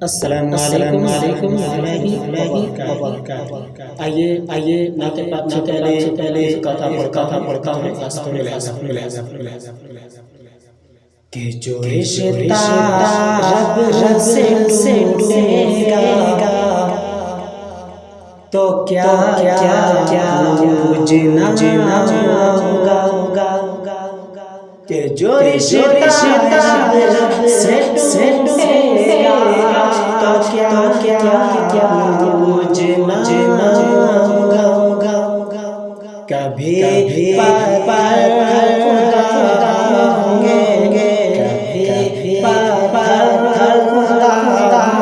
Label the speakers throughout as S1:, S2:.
S1: अस्सलाम वालेकुम रहमतुल्लाहि वबरकातुहू। आइए नाते पाक से पहले कथा पढ़ता हूँ वास्तव में लहज़ा कि जो रिश्ता रब से टूटेगा तो क्या पूजना होगा कि जो रिश्ता रब से टूटेगा तो क्या पूजना होगा कभी पर खुदा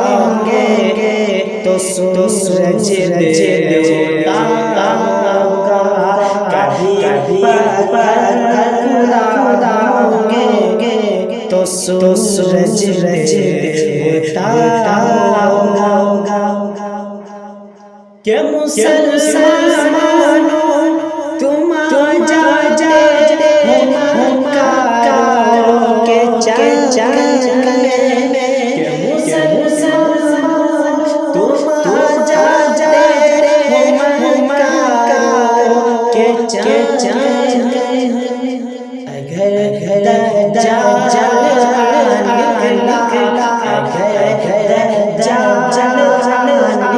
S1: होंगे तो सूरज देवता होगा कभी खुदा होंगे तो सूरज देवता होगा के मुसलमानों तुम जाते मक्का के चक्कर में के मुसलमान तुम जाते मक्का के चक्कर में अगर दज्जाल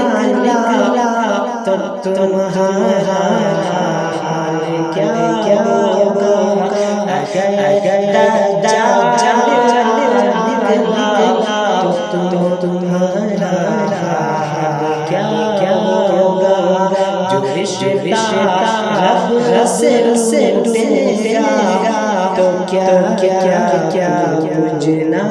S1: निकला तो तुम्हारा हाल क्या होगा अगर दज्जाल निकला तो तुम्हारा हाल क्या होगा जो रिश्ता रब से टूटेगा तो क्या पूजना